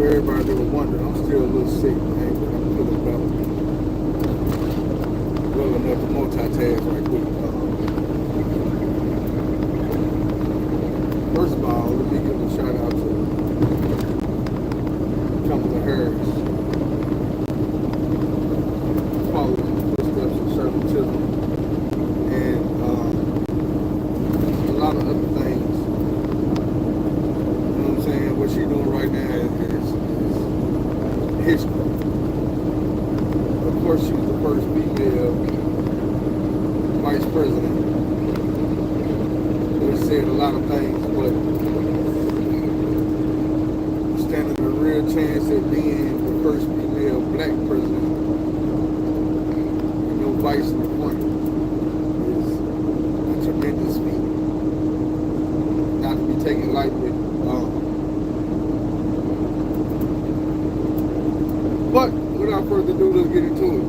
everybody that was wondering, I'm still a little sick, man, but I'm feeling better. Well enough to multitask right quick. First of all, let me give a shout out to Kamala Harris, following the footsteps of Shirley Chisholm, and a lot of other things. You know what I'm saying? What she's doing right now is history. Of course, she was the first female vice president. Which said a lot of things, but standing a real chance at being the first female black president with no vice in the front is a tremendous feat. Not to be taken lightly. But without further ado, let's get into it.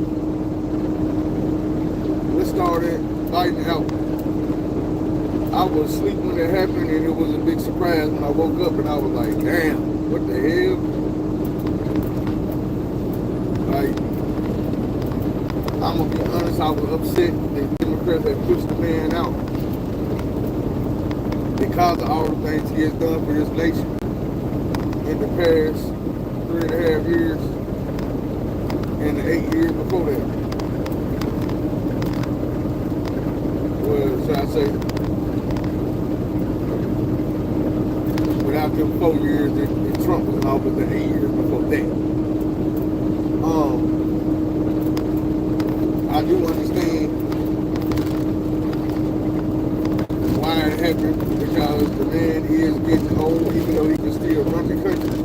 Let's start at lighting out. I was asleep when it happened, and it was a big surprise when I woke up, and I was like, damn, what the hell? Like, I'm gonna be honest, I was upset that Democrats had pushed the man out because of all the things he has done for this nation in the past 3.5 years and the 8 years before that. Well, should I say, after 4 years that Trump was in office, the 8 years before that. I do understand why it happened, because the man is getting old, even though he can still run the country.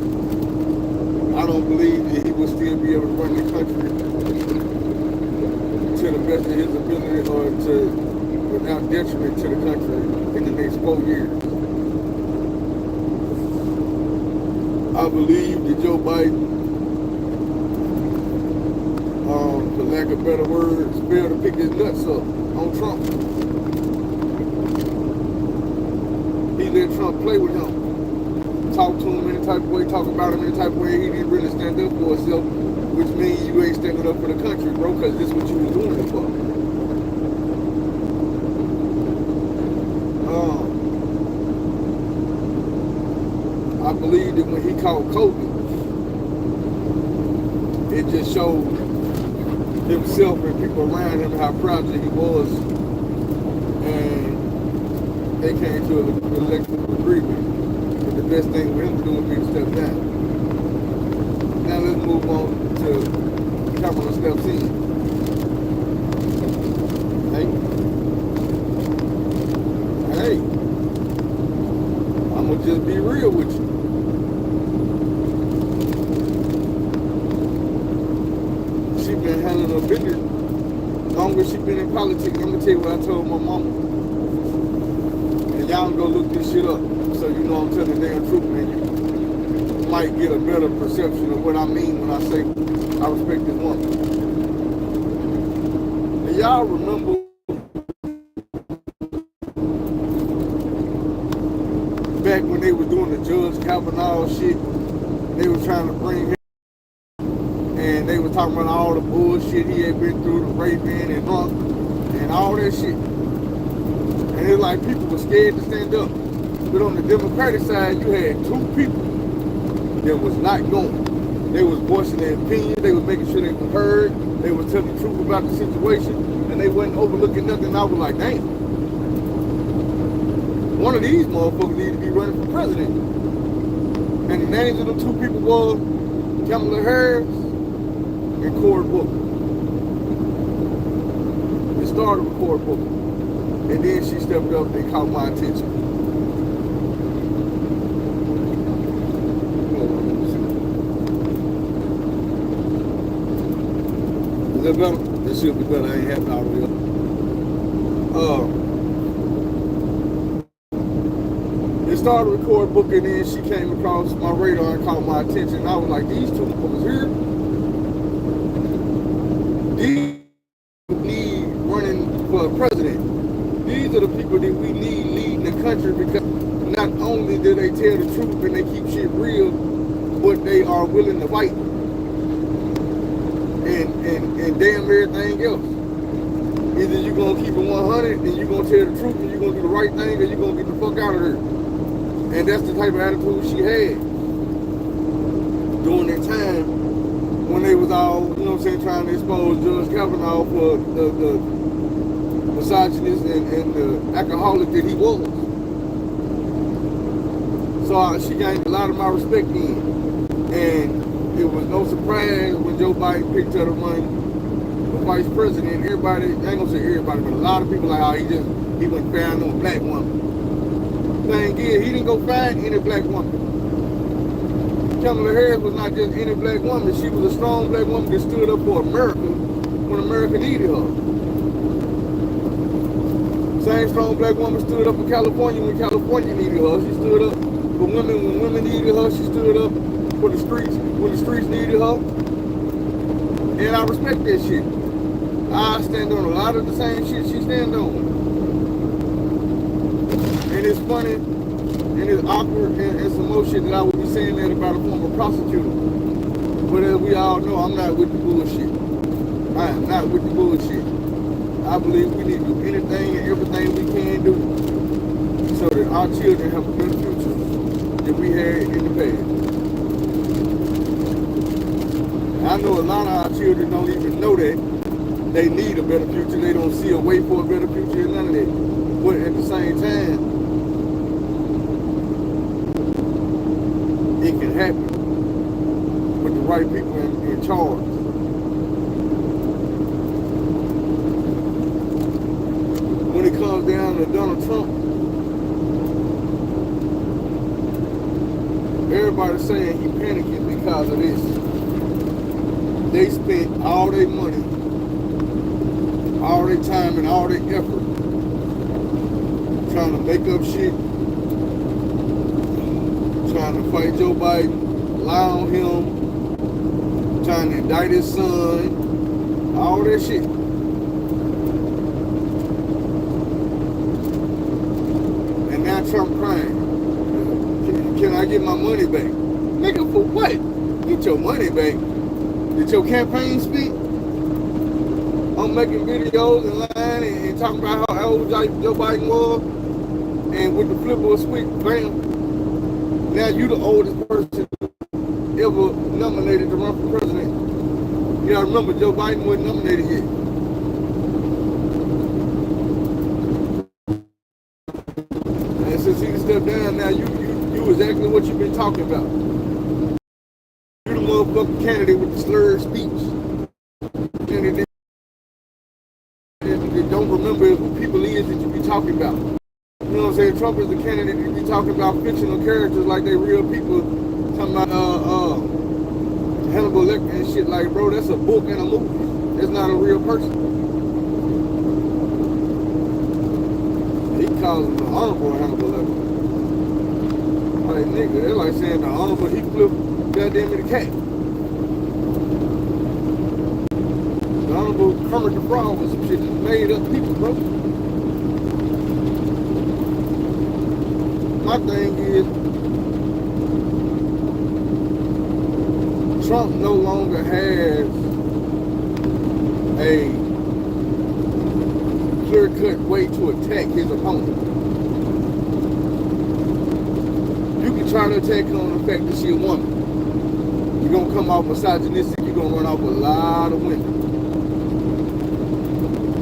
I don't believe that he will still be able to run the country to the best of his ability or without detriment to the country in the next 4 years. I believe that Joe Biden, for lack of better words, failed to pick his nuts up on Trump. He let Trump play with him, talk to him any type of way, talk about him any type of way. He didn't really stand up for himself, which means you ain't standing up for the country, bro, because this is what you was doing it for. I believe that when he caught COVID, it just showed himself and people around him how proud that he was, and they came to an electrical agreement that the best thing for him to do would be to step down. Now let's move on to Kamala steps in. Hey, I'm gonna just be real with you. She been handling her business longer she been in politics. I'm gonna tell you what I told my mama. And y'all go look this shit up, so you know I'm telling the damn truth, man. You might get a better perception of what I mean when I say I respect this woman. And y'all remember back when they were doing the Judge Kavanaugh shit, they were trying to bring him, and they were talking about all the bullshit he had been through, the raping and drunk, and all that shit. And it's like people were scared to stand up. But on the Democratic side, you had two people that was not going. They was voicing their opinion, they was making sure they were heard, they was telling the truth about the situation, and they wasn't overlooking nothing. I was like, damn. One of these motherfuckers need to be running for president. And the names of the two people were Kamala Harris and Cory Booker. It started with Cory Booker. And then she stepped up and caught my attention. Is that better? That should be better. I ain't happy all the way up. It started with Cory Booker, and then she came across my radar and caught my attention. I was like, these two motherfuckers here, these need running for president. These are the people that we need leading the country, because not only do they tell the truth and they keep shit real, but they are are willing to fight and damn everything else. Either you're gonna keep it 100 and you're gonna tell the truth and you're gonna do the right thing, or you're gonna get the fuck out of there. And that's the type of attitude she had during that time when they was all, you know what I'm saying, trying to expose Judge Kavanaugh for the misogynist and the alcoholic that he was. So she gained a lot of my respect then. And it was no surprise when Joe Biden picked her to run for vice president. Everybody, I ain't gonna say everybody, but a lot of people like, oh, he went found on a black woman. Thing is, he didn't go find any black woman. Kamala Harris was not just any black woman. She was a strong black woman that stood up for America when America needed her. Same strong black woman stood up for California when California needed her. She stood up for women when women needed her. She stood up for the streets when the streets needed her. And I respect that shit. I stand on a lot of the same shit she stands on. And it's funny, and it's awkward, and some more shit that I would be saying that about a former prosecutor. But as we all know, I'm not with the bullshit. I am not with the bullshit. I believe we need to do anything and everything we can do so that our children have a better future than we had in the past. I know a lot of our children don't even know that they need a better future. They don't see a way for a better future and none of that. But at the same time, it can happen with the right people in charge. When it comes down to Donald Trump, everybody's saying he panicking because of this. They spent all their money, all their time, and all their effort trying to make up shit, trying to fight Joe Biden, lie on him, trying to indict his son, all that shit. And now Trump crying. Can I get my money back? Nigga, for what? Get your money back. Did your campaign speak? I'm making videos and lying and talking about how old Joe Biden was, and with the flip of a switch, bam, now you the oldest person ever nominated to run for president. You gotta remember, Joe Biden wasn't nominated yet. And since he stepped down, now you exactly what you've been talking about. You the motherfucking candidate with the slurred speech. And they don't remember who people is that you be talking about. You know what I'm saying? Trump is the candidate that be talking about fictional characters like they real people. Talking about Hannibal Lecter and shit. Like, bro, that's a book and a movie. That's not a real person. He calls him the Honorable Hannibal Lecter. Like, nigga, they're like saying the Honorable Heathcliff goddamn it a cat. The Honorable Kermit the Frog was some shit that made up people, bro. My thing is, Trump no longer has a clear-cut way to attack his opponent. You can try to attack her on the fact that she a woman. You're gonna come off misogynistic, you're gonna run off a lot of women.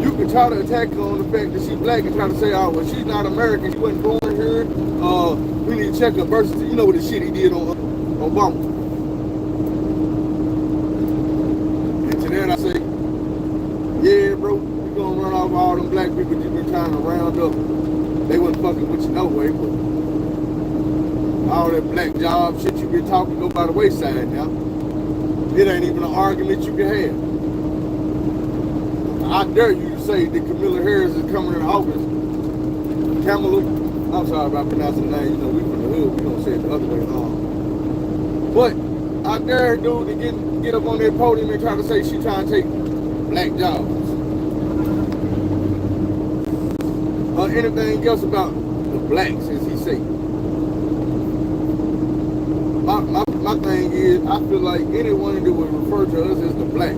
You can try to attack her on the fact that she's black and try to say, oh, well, she's not American, she wasn't born here. We need to check her birth certificate. You know what the shit he did on Obama. And to that I say, yeah, bro, you're gonna run off all them black people you've been trying to round up. They wasn't fucking with you no way, but all that black job shit you been talking go by the wayside now. It ain't even an argument you can have. I dare you to say that Kamala Harris is coming in office. Kamala, I'm sorry about pronouncing the name. You know, we from the hood. We don't say it the other way around. But I dare her dude to get up on that podium and try to say she trying to take black jobs. Or anything else about the blacks, as he say. My my thing is, I feel like anyone that would refer to us as the blacks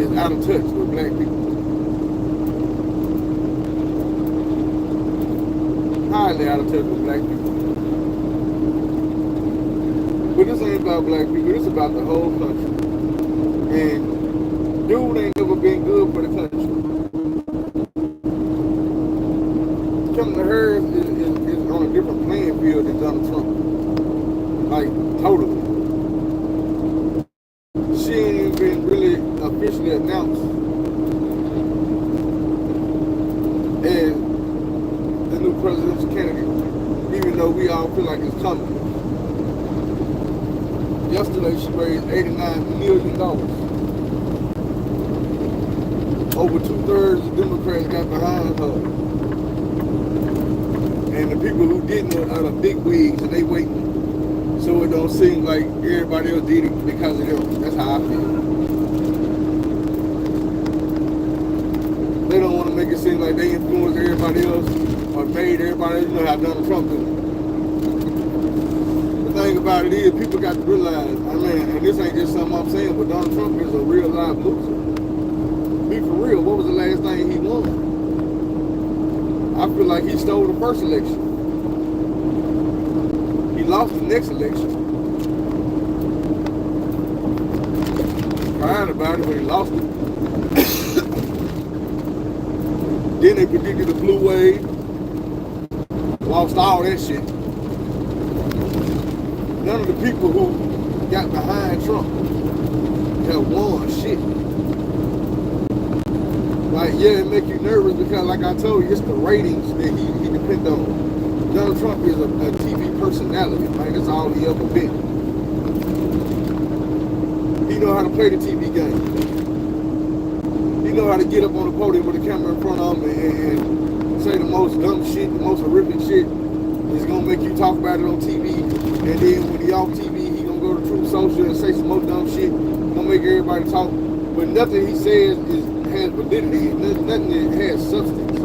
is out of touch with black people. Highly out of touch with black people. But this ain't about black people, this is about the whole country. And dude ain't never been good for the country. Kamala Harris is on a different playing field than Donald Trump. Like, totally. She ain't even been really officially announced as the new presidential candidate, even though we all feel like it's coming. Yesterday, she raised $89 million. Over 2/3 of Democrats got behind her. And the people who didn't are the big wigs, and they waiting. So it don't seem like everybody else did it because of them. That's how I feel. They don't want to make it seem like they influenced everybody else or made everybody else, you know how Donald Trump did it. The thing about it is, people got to realize, I mean, and this ain't just something I'm saying, but Donald Trump is a real live loser. Be for real, what was the last thing he won? I feel like he stole the first election. He lost the next election. Crying about it when he lost it. Then they predicted the blue wave. Lost all that shit. None of the people who got behind Trump have won shit. Like, yeah, it make you nervous because, like I told you, it's the ratings that he depends on. Donald Trump is a TV personality, man. That's all he ever been. He know how to play the TV game. He know how to get up on the podium with a camera in front of him and say the most dumb shit, the most horrific shit. He's gonna make you talk about it on TV, and then when he off TV, he gonna go to Truth Social and say some more dumb shit. Gonna make everybody talk, but nothing he says has validity. Nothing that has substance.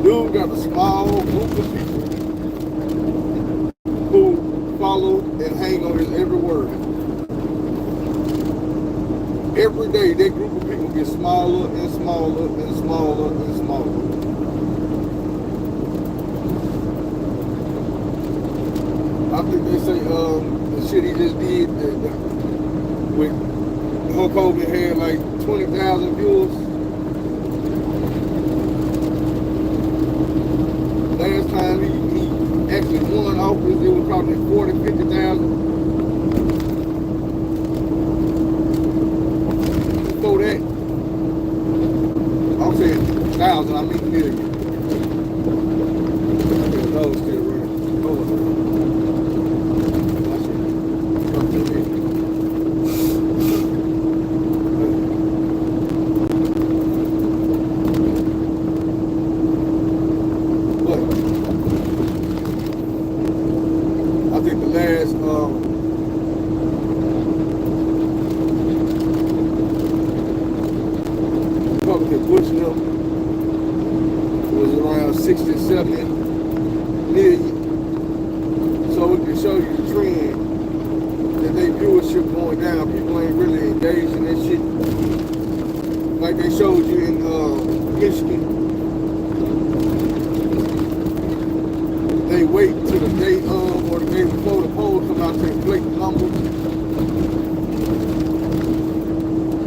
Dude got a small group of people who follow and hang on his every word. Every day, that group of people get smaller and smaller and smaller and smaller. I think they say the shit he just did with Hulk Hogan had like 20,000 viewers. Last time he actually won office, it was probably 40,000, 50,000. Before that, I'm saying 1,000, I mean million. Those still running. Hold on. Bush them was around 60, 70 million. So it can show you the trend that they viewership going down. People ain't really engaged in that shit. Like they showed you in Michigan. They wait till the day of or the day before the polls come out to inflate the numbers.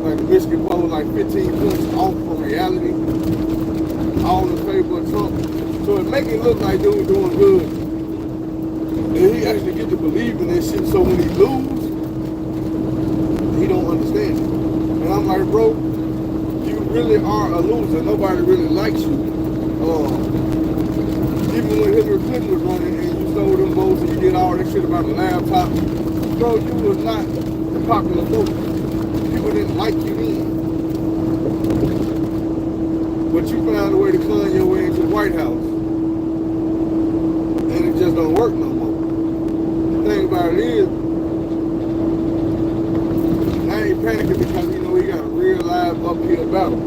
Like the Michigan poll, like 15 points off from reality, all in favor of Trump. So it make it look like dude doing good. And he actually get to believe in that shit. So when he lose, he don't understand it. And I'm like, bro, you really are a loser. Nobody really likes you. Even when Hillary Clinton was running and you stole them votes and you did all that shit about the laptop, bro, you was not the popular vote. People didn't like you then. But you found a way to con your way into the White House. And it just don't work no more. The thing about it is, I ain't panicking because, you know, he got a real live uphill battle.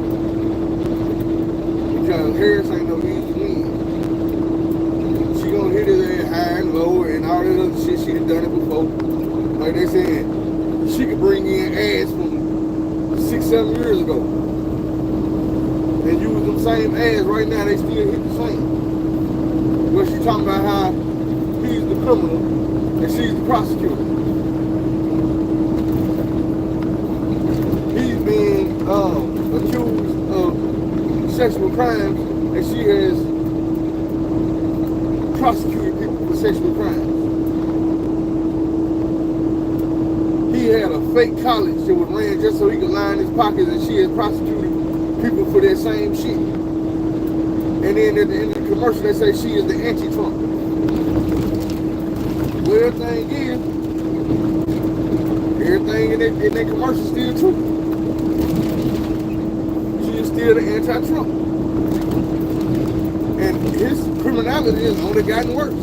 Because Harris ain't no easy win. all that other shit. She done it before. Like they said, she could bring in ads from 6-7 years ago and use them same ads right now. They still hit the same. Where she talking about how he's the criminal and she's the prosecutor. He's being accused of sexual crimes, and she has prosecuted people for sexual crimes. He had a fake college that was ran just so he could line his pockets, and she has prosecuted people for that same shit. And then at the end of the commercial, they say she is the anti-Trump. Well, everything in that commercial is still true. She is still the anti-Trump. And his criminality has only gotten worse.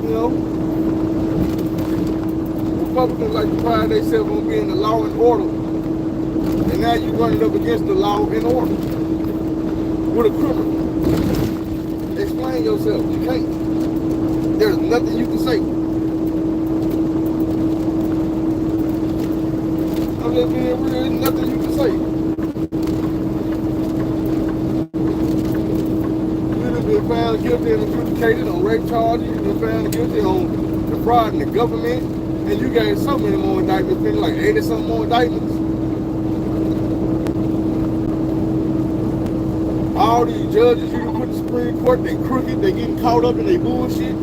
You know? Republicans like to pride themselves on being the law and order. And now you're running up against the law and order with a criminal. Explain yourself. You can't. There's nothing you can say. I'm just being real. There's nothing you can say. You've been found guilty and adjudicated on rape charges. You've been found guilty on defrauding the government. And you got so many more indictments, been like 80-something more indictments. All these judges you can put in the Supreme Court, they crooked, they getting caught up in their bullshit.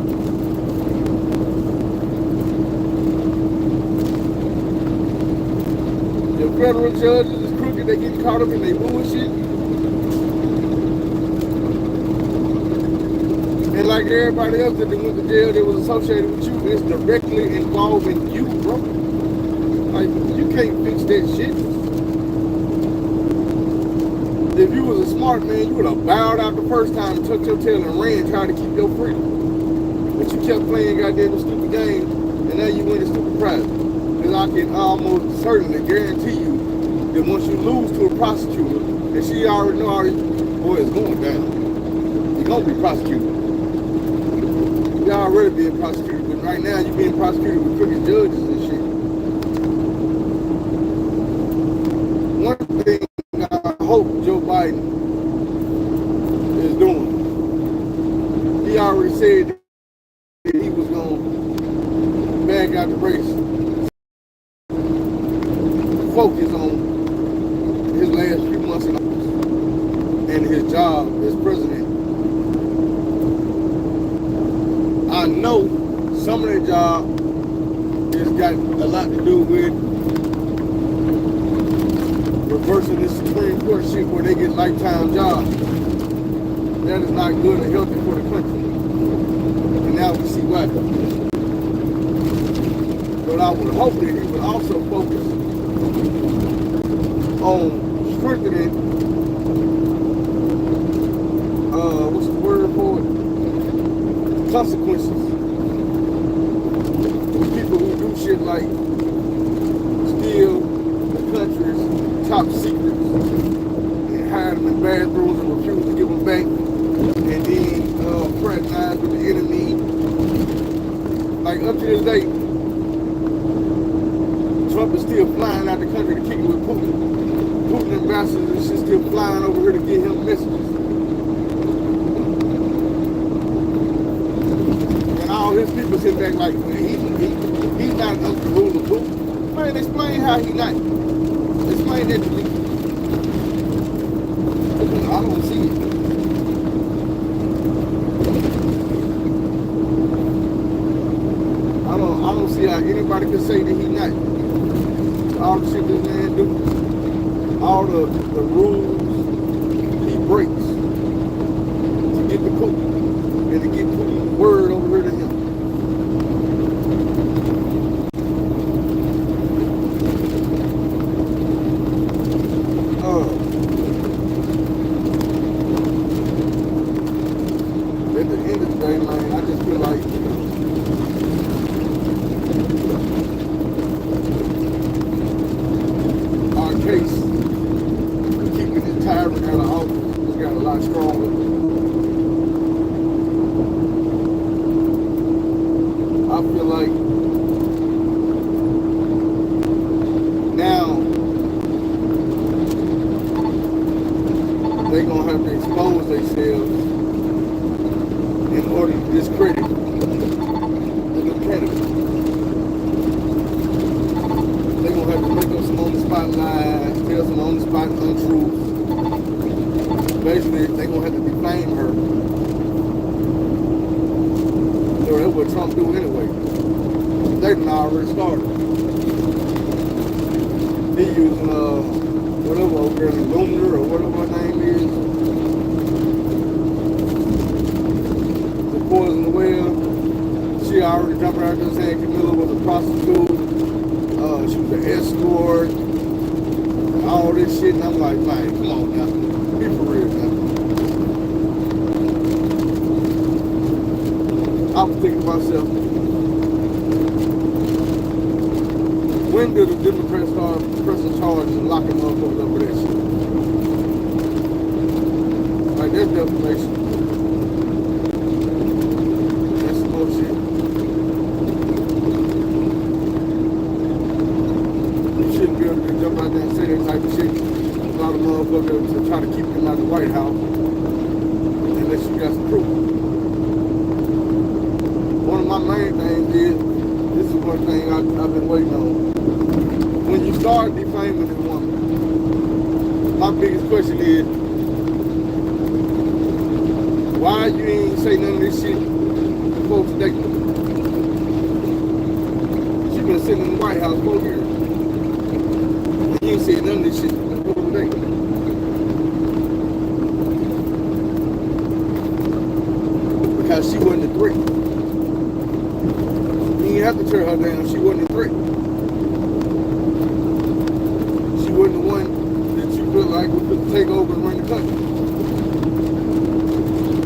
The federal judges is crooked, they getting caught up in their bullshit. And like everybody else that went to jail that was associated with you, it's directly involving you, bro. Like, you can't fix that shit. If you was a smart man, you would have bowed out the first time and tucked your tail and ran trying to keep your freedom. But you kept playing goddamn stupid games, and now you win a stupid prize. Because I can almost certainly guarantee you that once you lose to a prosecutor, and she already know how this boy is going down, you're going to be prosecuted. You're already being prosecuted, but right now you're being prosecuted with crooked judges and shit. One thing I hope Joe Biden is doing, he already said that he was going to back out the race, focus on his last few months in office and his job as president. I know some of that job has got a lot to do with reversing this Supreme Court shit where they get lifetime jobs. That is not good and healthy for the country. And now we see why. But I would hope that he would also focus on strengthening, what's the word for it? Consequences for people who do shit like steal the country's top secrets and hide them in bathrooms and refuse to give them back, and then fraternize with the enemy. Like up to this day, Trump is still flying out the country to kick it with Putin. Putin ambassadors and shit still flying over here to get him messages. His people sit back like, he's not under the rule of Putin. Man, explain how he not. Explain that to me. Because I don't see it. I don't see how anybody can say that he not. All the shit this man do, all the rules he breaks to get the Putin and to get Putin's word over here to him. At the end of the day, man, I just feel like our case for keeping this tyrant out of office has got a lot stronger. expose themselves in order to discredit the candidates. They're going to have to make up some on-the-spot lies, tell some on-the-spot untruths. Basically, they're going to have to defame her. So that's what Trump do anyway. They done already started. He using whatever over there, Lunar or whatever her name is, to poison the well. She already jumped out there saying Camilla was a prostitute. She was an escort. All this shit, and I'm like, man, come on now, be for real now. I was thinking to myself, when do the Democrats start pressing charges and locking motherfuckers up for that shit? Like, that's defamation. That's some bullshit. You shouldn't be able to jump out there and say that type of shit about a motherfucker to try to keep him out of the White House unless you got some proof. One of my main things is, this is one thing I've been waiting on. When you start defaming this woman, my biggest question is, why you ain't say none of this shit before today? She been sitting in the White House 4 years. And you ain't said none of this shit before today. Because she wasn't a threat. You didn't have to tear her down, she wasn't a threat. Wasn't the one that you feel like was going to take over and run the country.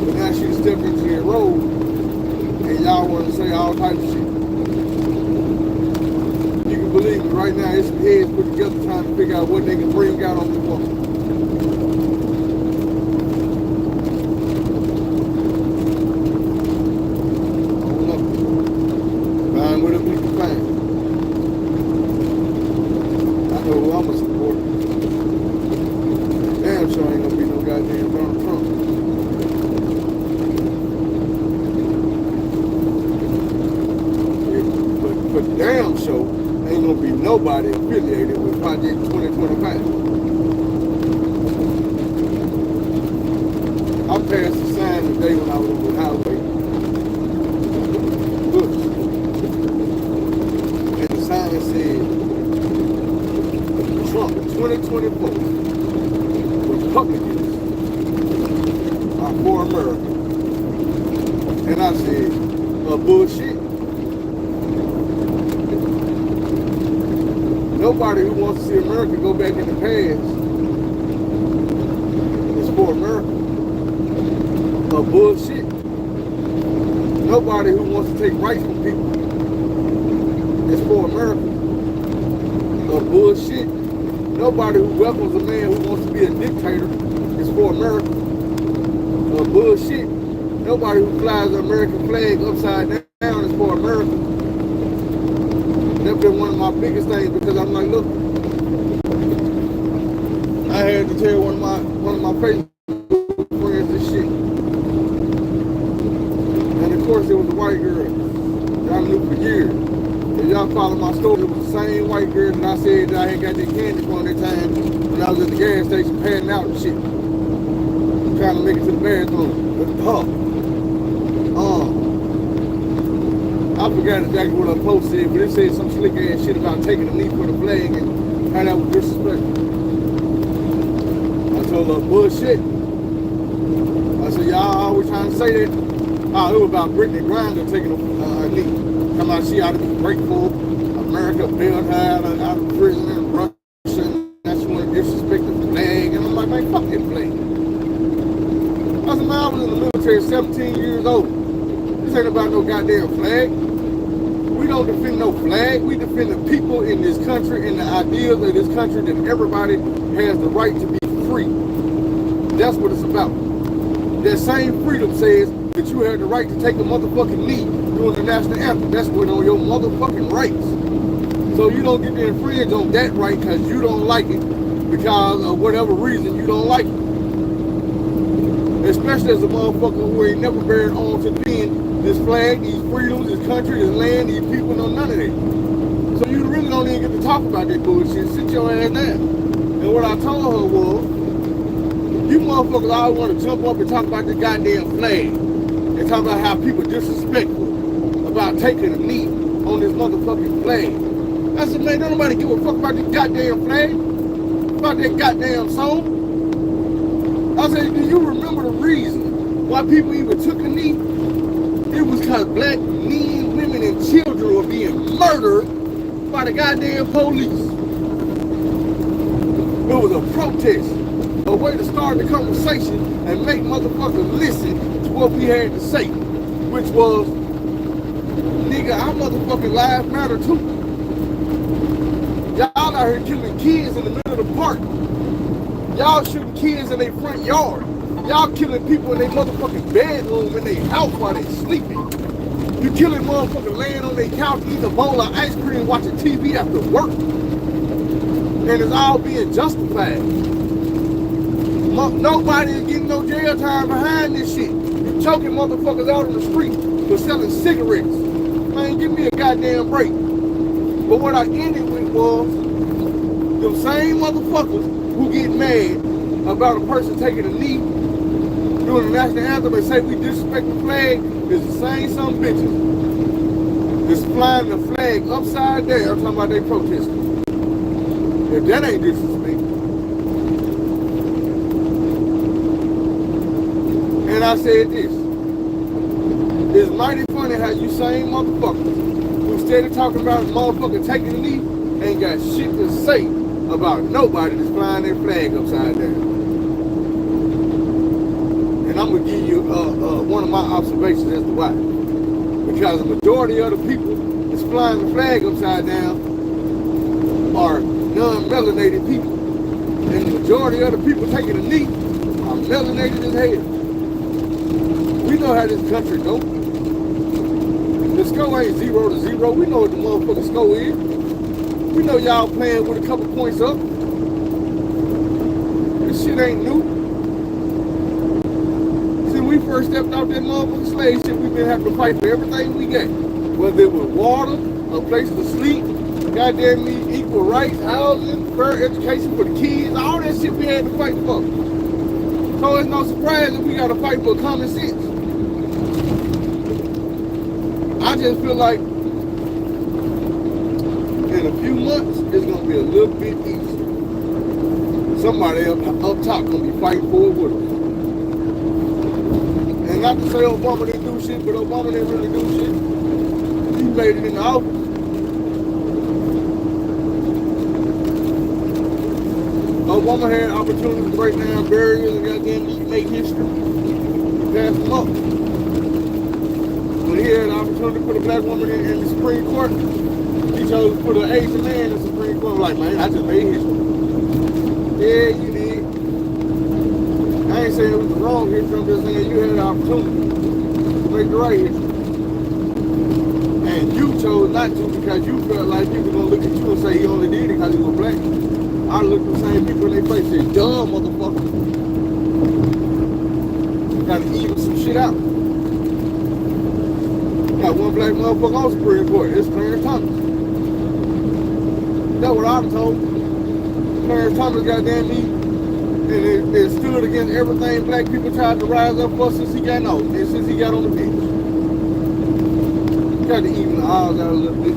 But now she stepped into that role, and y'all want to say all types of shit. You can believe me, right now, it's some heads put together trying to figure out what they can bring out on the woman. I don't know. Find whatever you can find. I know who I'm going to support. Damn sure ain't gonna be no goddamn Donald Trump. But damn sure ain't gonna be nobody affiliated with Project 2025. I passed the sign today when I was on the highway. Look. And the sign said, Trump 2024, Republicans are for America. And I said, bullshit. Nobody who wants to see America go back in the past is for America. Bullshit. Nobody who wants to take rights from people is for America. Bullshit. Nobody who welcomes a man who wants to be a dictator is for America. Bullshit. Nobody who flies the American flag upside down is for America. That's been one of my biggest things because I'm like, look, I had to tell one of my Facebook friends this shit. And of course it was a white girl that I knew for years. If y'all follow my story, it was the same white girl that I said that I had got that candy from that time when I was at the gas station passing out and shit. Trying to make it to the bathroom. With her. I forgot exactly what her post said, but it said some slick ass shit about taking a knee for the flag and how that was disrespectful. I told her, bullshit. I said, y'all always trying to say that. Oh, it was about Brittany Griner taking a knee. Come out, she ought to be grateful. America bailed her out of prison in Russia. And that's when they disrespect the flag. And I'm like, man, fuck that flag. I said, man, I was in the military 17 years old. This ain't about no goddamn flag. We don't defend no flag. We defend the people in this country and the ideals of this country that everybody has the right to be free. That's what it's about. That same freedom says that you have the right to take a motherfucking knee during the national anthem. That's what on your motherfucking rights. So you don't get to infringe on that right because you don't like it because of whatever reason you don't like it. Especially as a motherfucker who ain't never buried arms to defend this flag, these freedoms, this country, this land, these people, no none of that. So you really don't even get to talk about that bullshit. Sit your ass down. And what I told her was, you motherfuckers always want to jump up and talk about the goddamn flag. And talk about how people disrespectful about taking a knee on this motherfucking flag. I said, man, don't nobody give a fuck about this goddamn flag, about that goddamn song. I said, do you remember the reason why people even took a knee? It was because black men, women, and children were being murdered by the goddamn police. It was a protest, a way to start the conversation and make motherfuckers listen to what we had to say, which was, nigga, our motherfucking lives matter too. Y'all out here killing kids in the middle of the park. Y'all shooting kids in their front yard. Y'all killing people in their motherfucking bedroom in their house while they sleeping. You killing motherfuckers laying on their couch eating a bowl of ice cream watching TV after work. And it's all being justified. Nobody is getting no jail time behind this shit. You choking motherfuckers out on the street for selling cigarettes. Man, give me a goddamn break. But what I ended with was, them same motherfuckers who get mad about a person taking a knee during the national anthem and say we disrespect the flag is the same some bitches that's flying the flag upside down talking about they protesting. If that ain't disrespect. And I said this, it's mighty funny how you same motherfuckers who steady talking about motherfucker taking a knee ain't got shit to say about nobody that's flying their flag upside down. And I'm gonna give you one of my observations as to why. Because the majority of the people that's flying the flag upside down are non-melanated people. And the majority of the people taking a knee are melanated as hell. We know how this country goes. The score ain't 0-0. We know what the motherfucking score is. We know y'all playing with a couple points up. This shit ain't new. Since we first stepped out that motherfucking slave shit, we've been having to fight for everything we got. Whether it was water, a place to sleep, goddamn me, equal rights, housing, fair education for the kids, all that shit we had to fight for. So it's no surprise that we gotta fight for common sense. I just feel like in a few months, it's gonna be a little bit easier. Somebody up top gonna be fighting for it with us. And not to say Obama didn't do shit, but Obama didn't really do shit. He made it in the office. Obama had opportunities to break down barriers and goddamn make history. He passed them up. When he had an opportunity to put a black woman in the Supreme Court, he chose to put an Asian man in the Supreme Court. Like, man, I just made history. Yeah, you did. I ain't saying it was the wrong history, I'm just saying you had an opportunity to make the right history. And you chose not to because you felt like people were going to look at you and say he only did it because he was black. I look at the same people in their face and say, dumb motherfucker. Gotta even some shit out. Got one black motherfucker on Supreme Court. It's Clarence Thomas. That's what I'm told. Clarence Thomas goddamn me. And it stood against everything black people tried to rise up for since he got on. And since he got on the bench. Got to even the odds out a little bit.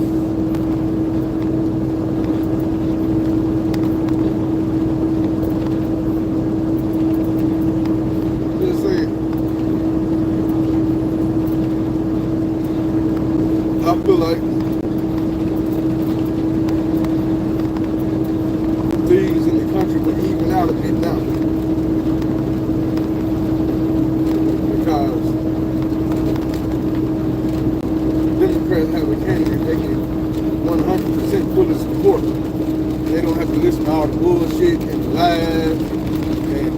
I feel like things in the country would even out a bit now. Because Democrats have a candidate they can 100% fully support. They don't have to listen to all the bullshit and the lies. And,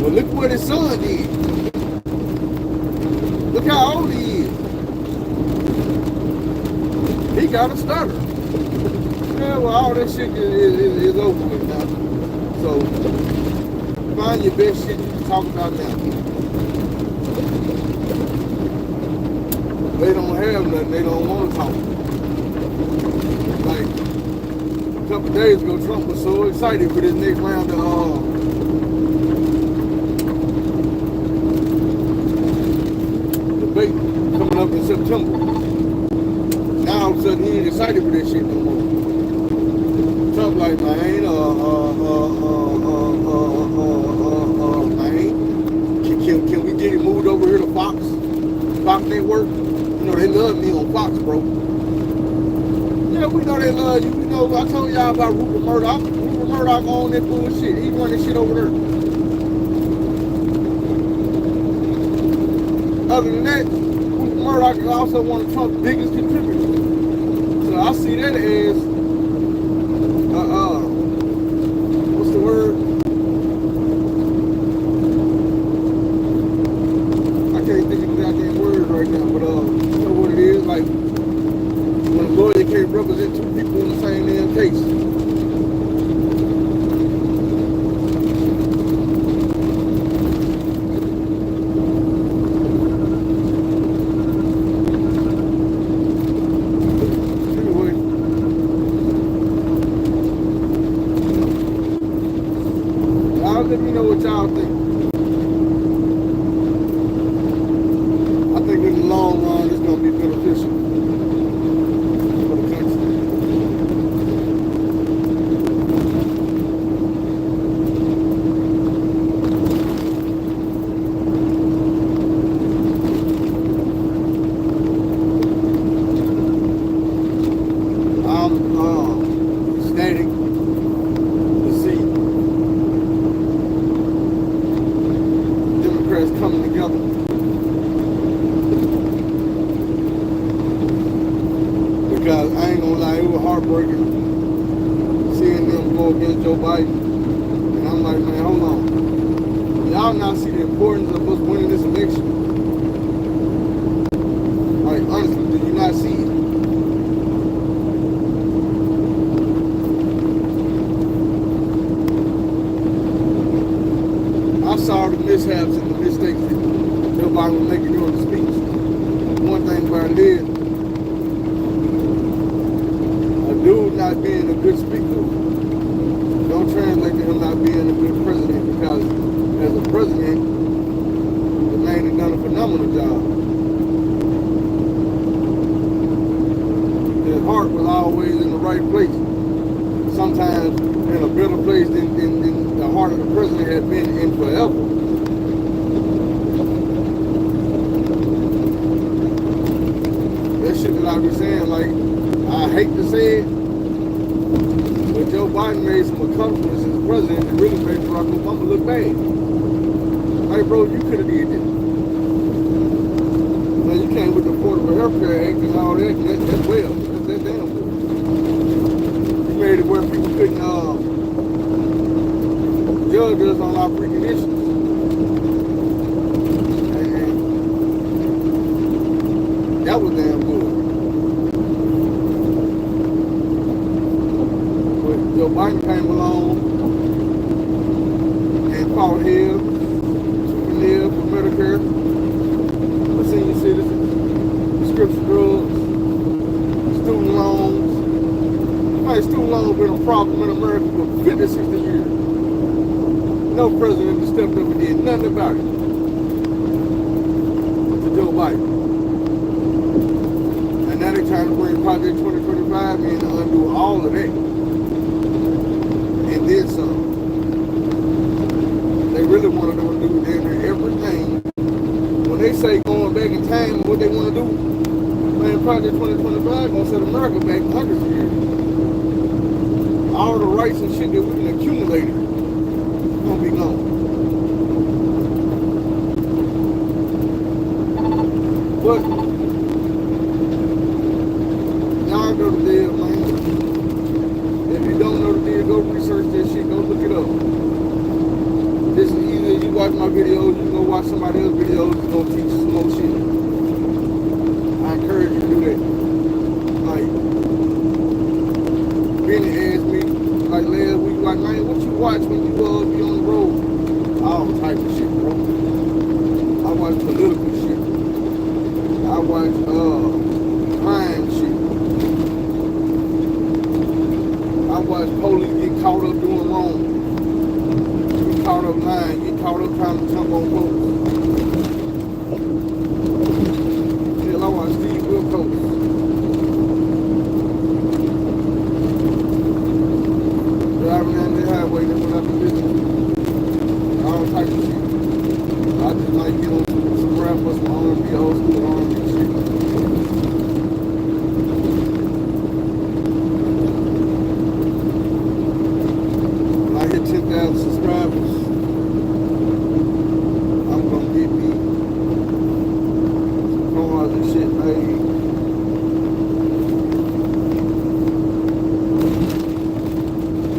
well, look what his son did. Look how old he is. He got a stutter. Yeah, well, all that shit is over with now. So, find your best shit you can talk about now. They don't have nothing. They don't want to talk. Like, a couple days ago, Trump was so excited for this next round of debate coming up in September. Now all of a sudden he ain't excited for this shit no more. Trump like, man, can we get it moved over here to Fox Network? You know, they love me on Fox, bro. Yeah, we know they love you. You know, I told y'all about Rupert Murdoch. Rupert Murdoch on that bullshit. He running shit over there. Other than that, Rupert Murdoch is also one of Trump's biggest contributors. So I see that as, what's the word? I can't think of the goddamn word right now, but you know what it is? Like, when a lawyer can't represent two people in the same damn case. Anyway, y'all let me know what y'all think. I think in the long run it's gonna be beneficial. Ecstatic to see Democrats coming together. Because I ain't gonna lie, it was heartbreaking seeing them go against Joe Biden. And I'm like, man, hold on. Y'all not see the importance of us winning this election? Like, honestly, do you not see it? I saw the mishaps and the mistakes that Joe Biden was making during the speech. One thing about it is, a dude not being a good speaker don't translate to him not being a good president, because as a president, the man has done a phenomenal job. His heart was always in the right place. Sometimes in a better place than the heart of the president had been in forever. That shit that I be saying, like, I hate to say it, but Joe Biden made some accomplishments as president that really made Barack Obama look bad. Hey, bro, you could have did this. Now, you came with the Affordable Health Care Act and all that, that's well. That's damn good. You made it where people couldn't judge us on our preconditions. And that was damn good. But Joe Biden came along and fought here to live for Medicare, for senior citizens, prescription drugs, student loans. Like, student loans been a problem in America for 50, 60 years. No president has stepped up and did nothing about it. To Joe Biden. And now they're trying to bring Project 2025 in to undo all of that. And then some. They really want to do damn near everything. When they say going back in time, what they want to do, man, Project 2025 gonna set America back hundreds of years. All the rights and shit that we can accumulate gonna be gone. But y'all know the deal, man. If you don't know the deal, go research that shit, go look it up. This is either you watch my videos, you go watch somebody else's videos, it's gonna teach you some more shit. I encourage you to do that. Like, Benny asked me, like last week, like, man, what you watch when you be on the road? get on some rap or some R&B, old school R&B shit. When I hit 10,000 subscribers, I'm gonna get me some cars and shit made.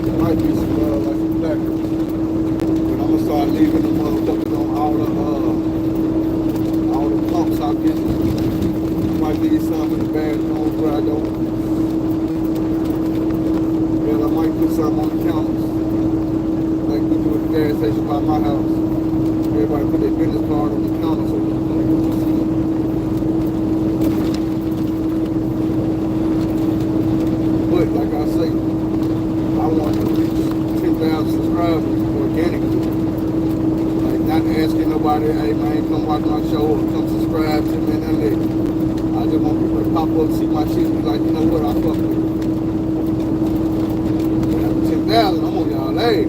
There might be some like some backers. But I'm gonna start leaving the motherfuckers on all the pumps I get. Might be some in the bathroom where I don't. But I might put some on the counters. Like we do at the gas station by my house. Everybody put their business card on the counter so you can see it. But like I say, I want to reach 10,000 subscribers organically. Like not asking nobody, hey man, come watch my show or come subscribe to me and none of that. I just want people to pop up, see my shit, and be like, you know what, I fuck with it. When I'm 10,000, I'm on y'all, hey.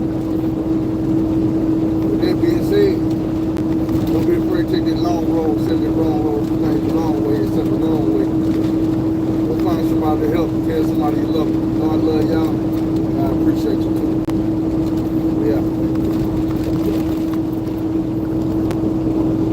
With that being said, don't be afraid to take that long road, except the wrong road, things the long way, except the wrong way. Go find somebody to help, tell somebody you love them. You know I love y'all, and I appreciate you too.